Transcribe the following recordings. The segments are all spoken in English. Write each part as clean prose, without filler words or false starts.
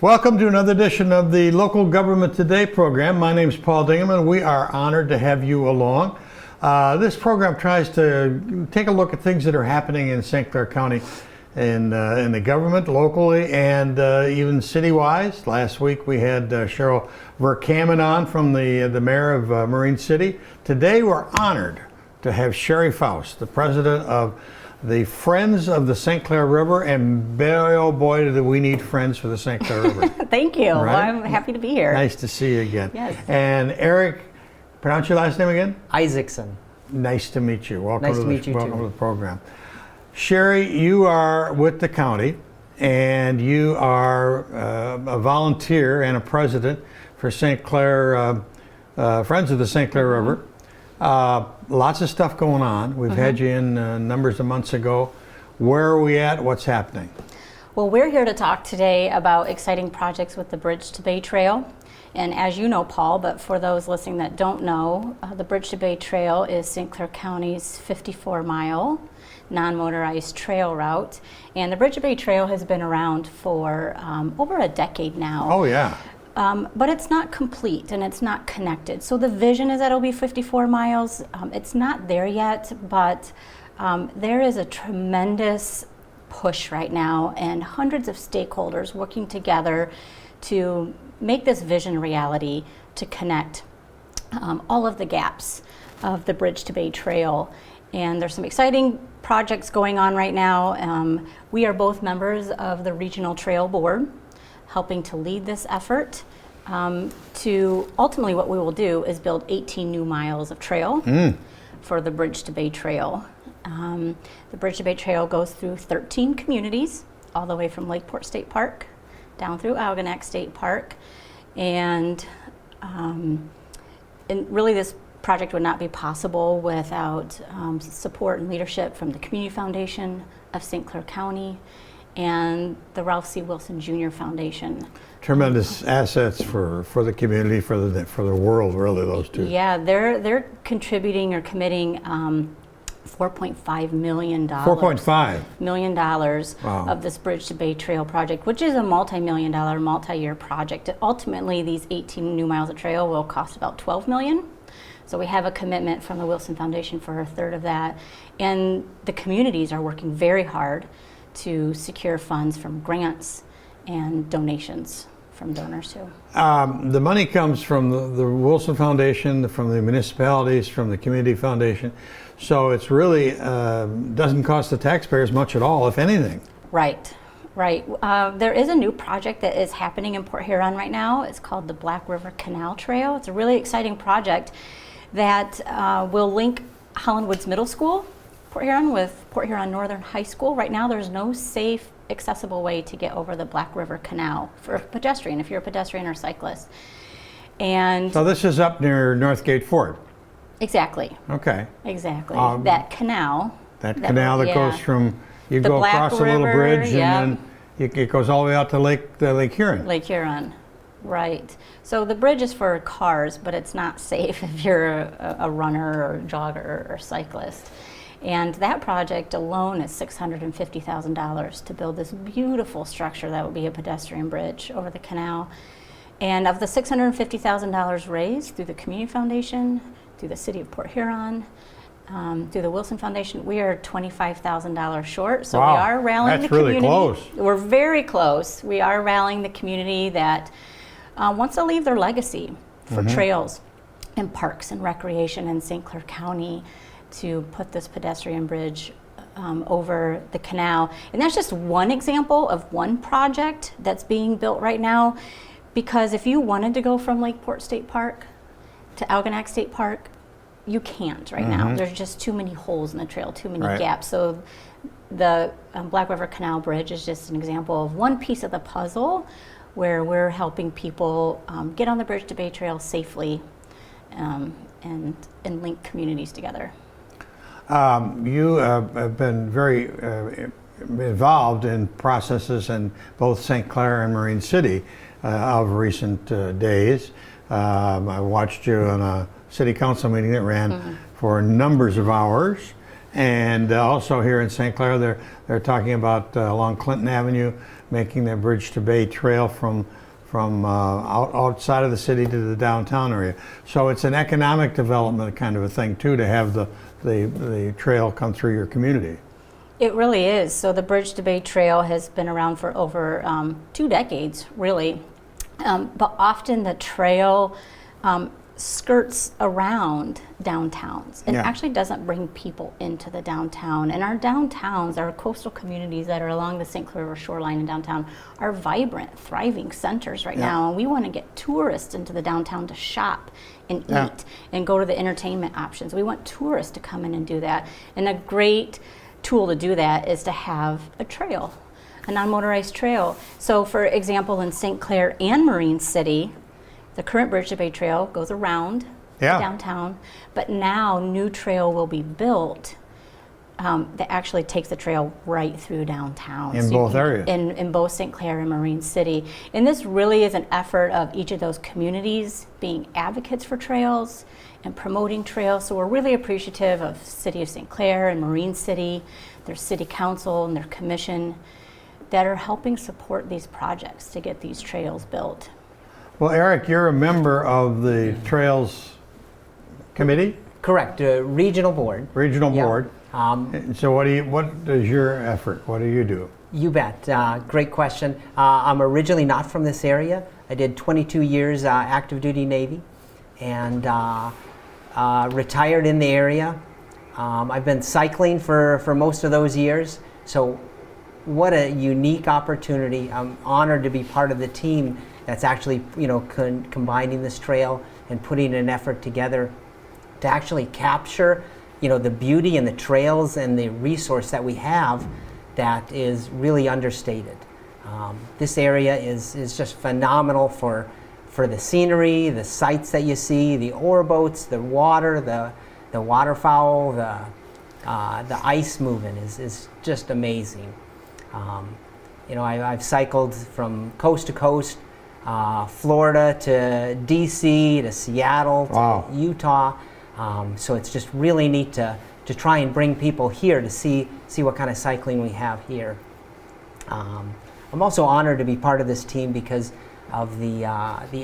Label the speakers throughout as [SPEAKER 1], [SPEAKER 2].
[SPEAKER 1] Welcome to another edition of the Local Government Today program. My name is Paul Dingerman. We are honored to have you along. This program tries to take a look at things that are happening in St. Clair County in the government, locally, and even city-wise. Last week we had Cheryl Verkaman on from the mayor of Marine City. Today we're honored to have Sheri Faust, the president of the Friends of the St. Clair River, and boy, oh boy, do we need friends for the St. Clair River.
[SPEAKER 2] Thank you.
[SPEAKER 1] Right?
[SPEAKER 2] Well, I'm happy to be here.
[SPEAKER 1] Nice to see you again.
[SPEAKER 2] Yes.
[SPEAKER 1] And Erik, pronounce your last name again?
[SPEAKER 3] Isaacson.
[SPEAKER 1] Nice to meet you. Welcome
[SPEAKER 3] Nice to meet you
[SPEAKER 1] welcome
[SPEAKER 3] too.
[SPEAKER 1] to the program. Sheri, you are with the county, and you are a volunteer and a president for St. Clair, Friends of the St. Clair River. Lots of stuff going on. We've had you in numbers of months ago. Where are we at? What's happening?
[SPEAKER 2] Well, we're here to talk today about exciting projects with the Bridge to Bay Trail. And as you know, Paul, but for those listening that don't know, the Bridge to Bay Trail is St. Clair County's 54-mile non-motorized trail route. And the Bridge to Bay Trail has been around for over a decade now.
[SPEAKER 1] Oh, yeah.
[SPEAKER 2] But it's not complete and it's not connected. So the vision is that it'll be 54 miles. It's not there yet, but there is a tremendous push right now and hundreds of stakeholders working together to make this vision a reality, to connect all of the gaps of the Bridge to Bay Trail. And there's some exciting projects going on right now. We are both members of the Regional Trail Board, helping to lead this effort. To ultimately what we will do is build 18 new miles of trail for the Bridge to Bay Trail. The Bridge to Bay Trail goes through 13 communities, all the way from Lakeport State Park down through Algonac State Park. And really this project would not be possible without support and leadership from the Community Foundation of St. Clair County and the Ralph C. Wilson Jr. Foundation.
[SPEAKER 1] Tremendous assets for the community, for the world, really, those two.
[SPEAKER 2] Yeah, they're contributing or committing $4.5 million.
[SPEAKER 1] $4.5
[SPEAKER 2] million
[SPEAKER 1] Wow.
[SPEAKER 2] of this Bridge to Bay Trail project, which is a multi-million-dollar, multi-year project. Ultimately, these 18 new miles of trail will cost about $12 million. So we have a commitment from the Wilson Foundation for a third of that. And the communities are working very hard to secure funds from grants and donations from donors too.
[SPEAKER 1] The money comes from the Wilson Foundation, from the municipalities, from the Community Foundation. So it's really doesn't cost the taxpayers much at all, if anything.
[SPEAKER 2] Right. There is a new project that is happening in Port Huron right now. It's called the Black River Canal Trail. It's a really exciting project that will link Holland Woods Middle School, Port Huron, with Port Huron Northern High School. Right now there's no safe, accessible way to get over the Black River Canal for a pedestrian, if you're a pedestrian or cyclist. And
[SPEAKER 1] So this is up near Northgate Ford.
[SPEAKER 2] exactly.
[SPEAKER 1] Okay.
[SPEAKER 2] Exactly. That canal.
[SPEAKER 1] That canal that goes from, you
[SPEAKER 2] The
[SPEAKER 1] go
[SPEAKER 2] Black
[SPEAKER 1] across a little
[SPEAKER 2] River,
[SPEAKER 1] bridge
[SPEAKER 2] yep.
[SPEAKER 1] and then it goes all the way out to Lake Huron.
[SPEAKER 2] Lake Huron, right. So the bridge is for cars, but it's not safe if you're a runner or jogger or cyclist. And that project alone is $650,000 to build this beautiful structure that would be a pedestrian bridge over the canal. And of the $650,000 raised through the Community Foundation, through the City of Port Huron, through the Wilson Foundation, we are $25,000 short. So
[SPEAKER 1] Wow,
[SPEAKER 2] we are rallying
[SPEAKER 1] that's
[SPEAKER 2] the community.
[SPEAKER 1] really close.
[SPEAKER 2] We're very close. We are rallying the community that wants to leave their legacy for trails and parks and recreation in St. Clair County, to put this pedestrian bridge over the canal. And that's just one example of one project that's being built right now, because if you wanted to go from Lakeport State Park to Algonac State Park, you can't right now. There's just too many holes in the trail, too many gaps. So the Black River Canal Bridge is just an example of one piece of the puzzle where we're helping people get on the Bridge to Bay Trail safely and link communities together.
[SPEAKER 1] You have been very involved in processes in both St. Clair and Marine City of recent days. I watched you on a city council meeting that ran for numbers of hours, and also here in St. Clair they're talking about along Clinton Avenue making that Bridge to Bay trail from outside of the city to the downtown area. So it's an economic development kind of a thing too, to have the trail come through your community.
[SPEAKER 2] It really is. So the Bridge to Bay Trail has been around for over 2 decades, really. But often the trail skirts around downtowns and actually doesn't bring people into the downtown. And our downtowns, our coastal communities that are along the St. Clair River shoreline and downtown, are vibrant, thriving centers right now. And we want to get tourists into the downtown to shop and eat and go to the entertainment options. We want tourists to come in and do that. And a great tool to do that is to have a trail, a non-motorized trail. So for example, in St. Clair and Marine City, the current Bridge to Bay Trail goes around downtown, but now new trail will be built that actually takes the trail right through downtown.
[SPEAKER 1] In both areas.
[SPEAKER 2] In both St. Clair and Marine City. And this really is an effort of each of those communities being advocates for trails and promoting trails. So we're really appreciative of City of St. Clair and Marine City, their city council and their commission that are helping support these projects to get these trails built.
[SPEAKER 1] Well, Erik, you're a member of the Trails Committee?
[SPEAKER 3] Correct, regional board.
[SPEAKER 1] Regional board.
[SPEAKER 3] Um,
[SPEAKER 1] So what is your effort? What do you do?
[SPEAKER 3] You bet. Great question. I'm originally not from this area. I did 22 years active duty Navy and retired in the area. I've been cycling for most of those years. So what a unique opportunity. I'm honored to be part of the team that's actually, combining this trail and putting an effort together to actually capture, the beauty and the trails and the resource that we have that is really understated. This area is just phenomenal for the scenery, the sights that you see, the oar boats, the water, the waterfowl, the ice movement is just amazing. I've cycled from coast to coast, Florida to DC to Seattle to Utah. So it's just really neat to try and bring people here to see what kind of cycling we have here. I'm also honored to be part of this team because of the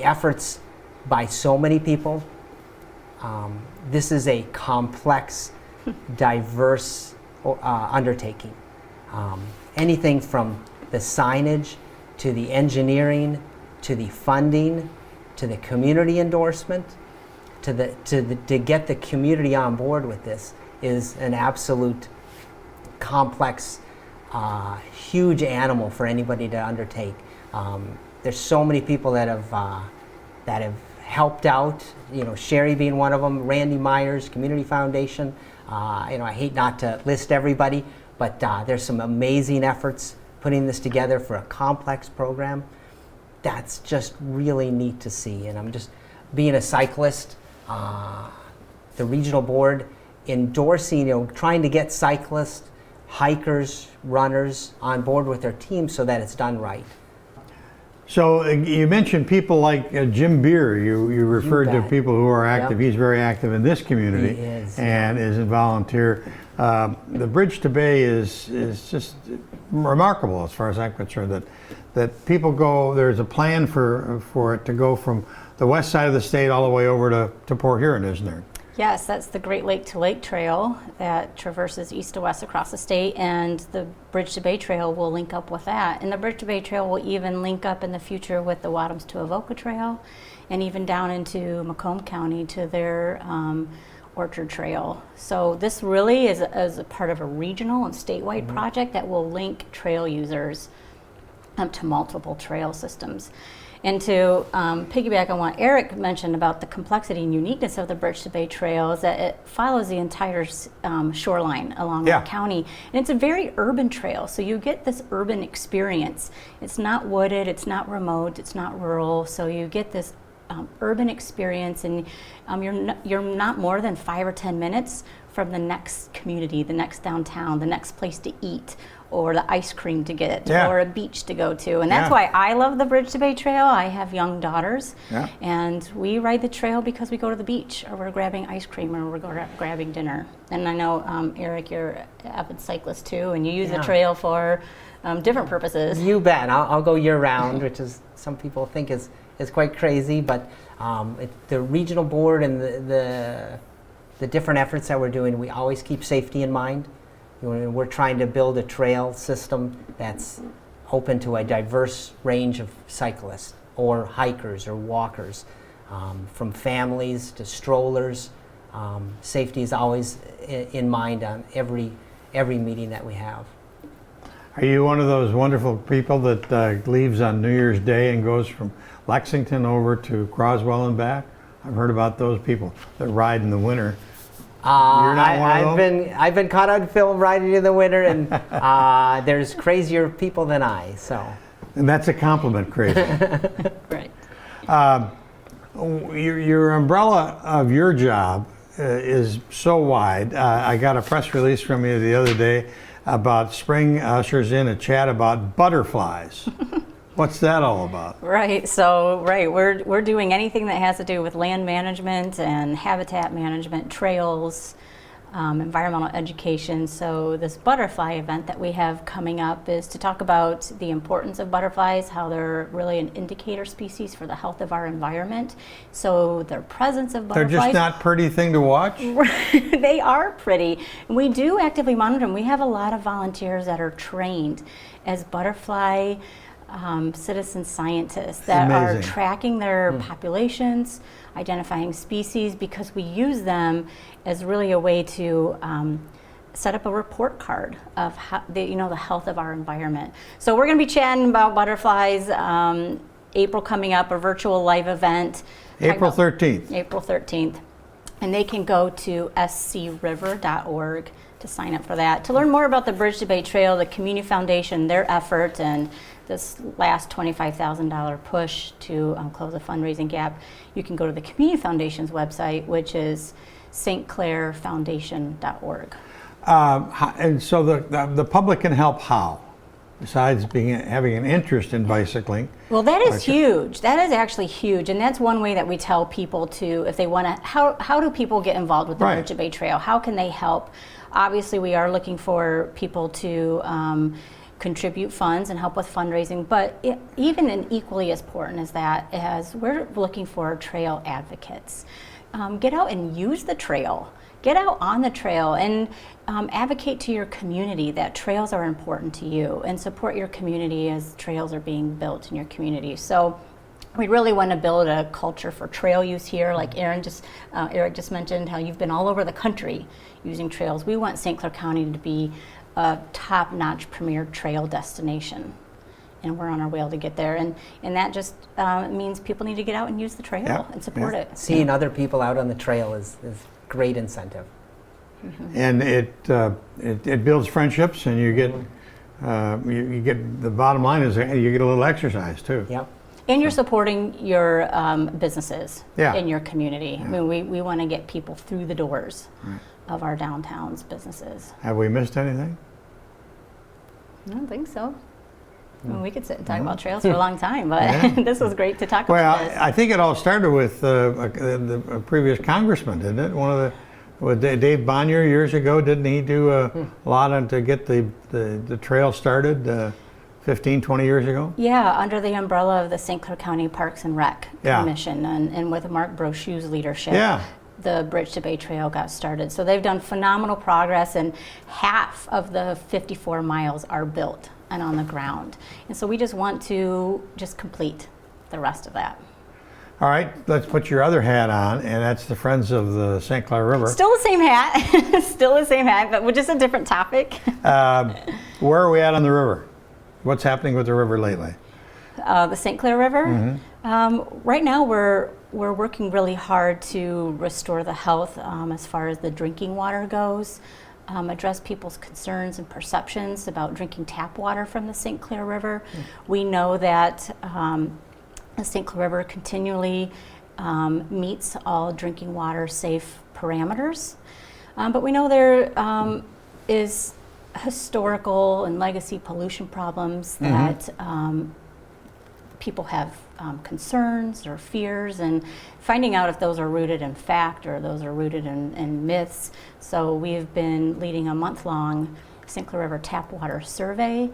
[SPEAKER 3] efforts by so many people. This is a complex, diverse undertaking. Anything from the signage to the engineering to the funding to the community endorsement to get the community on board with this is an absolute complex, huge animal for anybody to undertake. There's so many people that have helped out. Sheri being one of them, Randy Myers, Community Foundation. I hate not to list everybody, but there's some amazing efforts putting this together for a complex program. That's just really neat to see. And I'm just being a cyclist. The regional board endorsing, trying to get cyclists, hikers, runners on board with their team so that it's done right.
[SPEAKER 1] So you mentioned people like Jim Beer. You referred to people who are active. Yep. He's very active in this community.
[SPEAKER 3] He is,
[SPEAKER 1] and is a volunteer. The Bridge to Bay is just remarkable as far as I'm concerned. That people go. There's a plan for it to go from the west side of the state all the way over to Port Huron, isn't there?
[SPEAKER 2] Yes, that's the Great Lake to Lake Trail that traverses east to west across the state, and the Bridge to Bay Trail will link up with that. And the Bridge to Bay Trail will even link up in the future with the Wadhams to Avoca Trail, and even down into Macomb County to their Orchard Trail. So this really is a part of a regional and statewide project that will link trail users to multiple trail systems. And to piggyback on what Erik mentioned about the complexity and uniqueness of the Bridge to Bay Trail is that it follows the entire shoreline along the county. And it's a very urban trail, so you get this urban experience. It's not wooded, it's not remote, it's not rural, so you get this urban experience, and you're not more than 5 or 10 minutes from the next community, the next downtown, the next place to eat, or the ice cream to get, or a beach to go to. And that's why I love the Bridge to Bay Trail. I have young daughters, and we ride the trail because we go to the beach, or we're grabbing ice cream, or we're grabbing dinner. And I know, Erik, you're an avid cyclist too, and you use the trail for different purposes.
[SPEAKER 3] You bet. I'll go year-round, which is some people think is quite crazy, but the regional board and the different efforts that we're doing, we always keep safety in mind. We're trying to build a trail system that's open to a diverse range of cyclists or hikers or walkers, from families to strollers. Safety is always in mind on every meeting that we have.
[SPEAKER 1] Are you one of those wonderful people that leaves on New Year's Day and goes from Lexington over to Croswell and back? I've heard about those people that ride in the winter. You're not one of them?
[SPEAKER 3] I've been caught on film riding in the winter, and there's crazier people than I. So.
[SPEAKER 1] And that's a compliment, crazy.
[SPEAKER 2] Right.
[SPEAKER 1] Your umbrella of your job is so wide. I got a press release from you the other day about spring ushers in a chat about butterflies. What's that all about?
[SPEAKER 2] Right. So, we're doing anything that has to do with land management and habitat management, trails, environmental education. So this butterfly event that we have coming up is to talk about the importance of butterflies, how they're really an indicator species for the health of our environment. So their presence of butterflies.
[SPEAKER 1] They're just not pretty thing to watch?
[SPEAKER 2] They are pretty. We do actively monitor them. We have a lot of volunteers that are trained as butterfly citizen scientists that are tracking their populations, identifying species, because we use them as really a way to set up a report card of how the health of our environment. So we're going to be chatting about butterflies. April coming up, a virtual live event.
[SPEAKER 1] April 13th.
[SPEAKER 2] April 13th. And they can go to scriver.org to sign up for that. To learn more about the Bridge to Bay Trail, the Community Foundation, their effort, and this last $25,000 push to close a fundraising gap, you can go to the Community Foundation's website, which is stclairfoundation.org.
[SPEAKER 1] And so the public can help how? Besides having an interest in bicycling?
[SPEAKER 2] Well, that is huge. That is actually huge. And that's one way that we tell people to, if they want to, how do people get involved with the Bridge to Bay Trail? How can they help? Obviously, we are looking for people to contribute funds and help with fundraising, but even and equally as important as that, as we're looking for trail advocates. Get out and use the trail. Get out on the trail and advocate to your community that trails are important to you, and support your community as trails are being built in your community. So we really want to build a culture for trail use here, like Erik just mentioned how you've been all over the country using trails. We want St. Clair County to be a top-notch premier trail destination, and we're on our way to get there. And that just means people need to get out and use the trail and support it.
[SPEAKER 3] Seeing other people out on the trail is great incentive.
[SPEAKER 1] And it builds friendships, and you get you get, the bottom line is you get a little exercise too.
[SPEAKER 3] Yep.
[SPEAKER 2] And you're supporting your businesses in your community.
[SPEAKER 1] Yeah.
[SPEAKER 2] I mean, we want to get people through the doors of our downtown's businesses.
[SPEAKER 1] Have we missed anything?
[SPEAKER 2] I don't think so. I mean, we could sit and talk about trails for a long time, but this was great to talk about this.
[SPEAKER 1] I think it all started with the previous congressman, didn't it? One of the, with Dave Bonnier years ago, didn't he do a lot to get the trail started 15, 20 years ago?
[SPEAKER 2] Yeah, under the umbrella of the St. Clair County Parks and Rec Commission, and with Mark Brochu's leadership. The Bridge to Bay Trail got started. So they've done phenomenal progress, and half of the 54 miles are built and on the ground. And so we just want to complete the rest of that.
[SPEAKER 1] All right, let's put your other hat on, and that's the Friends of the St. Clair River.
[SPEAKER 2] Still the same hat, still the same hat, but with just a different topic.
[SPEAKER 1] Where are we at on the river? What's happening with the river lately?
[SPEAKER 2] The St. Clair River? Right now we're working really hard to restore the health as far as the drinking water goes, address people's concerns and perceptions about drinking tap water from the St. Clair River. We know that the St. Clair River continually meets all drinking water safe parameters, but we know there is historical and legacy pollution problems that people have concerns or fears, and finding out if those are rooted in fact or those are rooted in myths. So we've been leading a month-long St. Clair River tap water survey,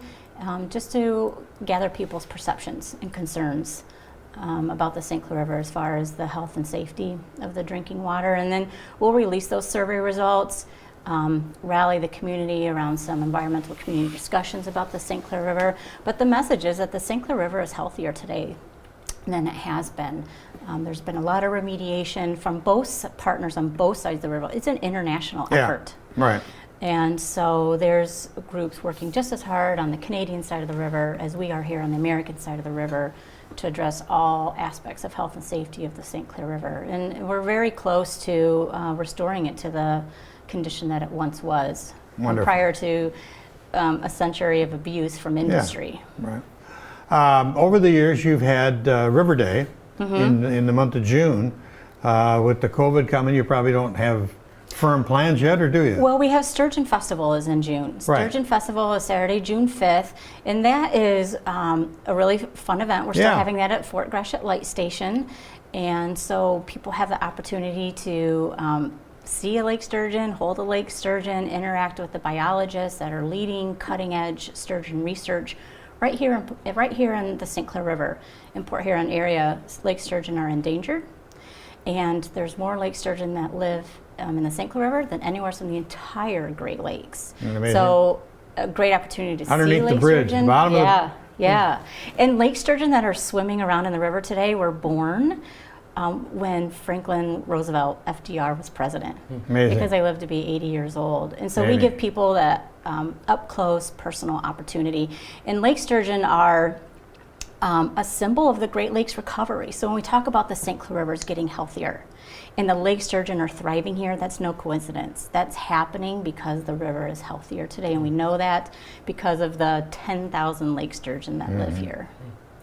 [SPEAKER 2] just to gather people's perceptions and concerns about the St. Clair River as far as the health and safety of the drinking water. And then we'll release those survey results, rally the community around some environmental community discussions about the St. Clair River. But the message is that the St. Clair River is healthier today than it has been. There's been a lot of remediation from both partners on both sides of the river. It's an international effort.
[SPEAKER 1] Right.
[SPEAKER 2] And so there's groups working just as hard on the Canadian side of the river as we are here on the American side of the river to address all aspects of health and safety of the St. Clair River. And we're very close to restoring it to the condition that it once was, prior to a century of abuse from industry.
[SPEAKER 1] Yeah. Right. Over the years, you've had River Day in the month of June. With the COVID coming, you probably don't have firm plans yet, or do you?
[SPEAKER 2] Well, we have Sturgeon Festival is in June. Sturgeon Festival is Saturday, June 5th, and that is a really fun event. We're still having that at Fort Gratiot Light Station, and so people have the opportunity to see a lake sturgeon, hold a lake sturgeon, interact with the biologists that are leading cutting-edge sturgeon research right here in the St. Clair River. In Port Huron area, lake sturgeon are endangered, and there's more lake sturgeon that live in the St. Clair River than anywhere else in the entire Great Lakes.
[SPEAKER 1] Amazing.
[SPEAKER 2] So a great opportunity to
[SPEAKER 1] underneath
[SPEAKER 2] see lake
[SPEAKER 1] the bridge,
[SPEAKER 2] sturgeon.
[SPEAKER 1] bottom of the...
[SPEAKER 2] Yeah. And lake sturgeon that are swimming around in the river today were born when Franklin Roosevelt, FDR, was president.
[SPEAKER 1] Amazing.
[SPEAKER 2] Because they lived to be 80 years old. And so we give people that up close personal opportunity. And lake sturgeon are a symbol of the Great Lakes recovery. So when we talk about the St. Clair River is getting healthier and the lake sturgeon are thriving here, that's no coincidence. That's happening because the river is healthier today, and we know that because of the 10,000 lake sturgeon that live here.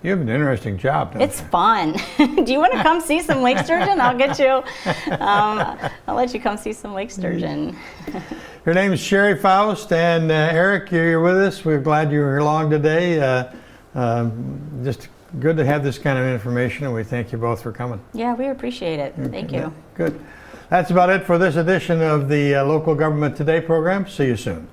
[SPEAKER 1] You have an interesting job, don't
[SPEAKER 2] It's fun. Do you want to come see some lake sturgeon? I'll get you. I'll let you come see some lake sturgeon.
[SPEAKER 1] Your name is Sheri Faust, and Erik, you're with us. We're glad you were along today. Just good to have this kind of information, and we thank you both for coming.
[SPEAKER 2] Yeah, we appreciate it. Thank you.
[SPEAKER 1] Good. That's about it for this edition of the Local Government Today program. See you soon.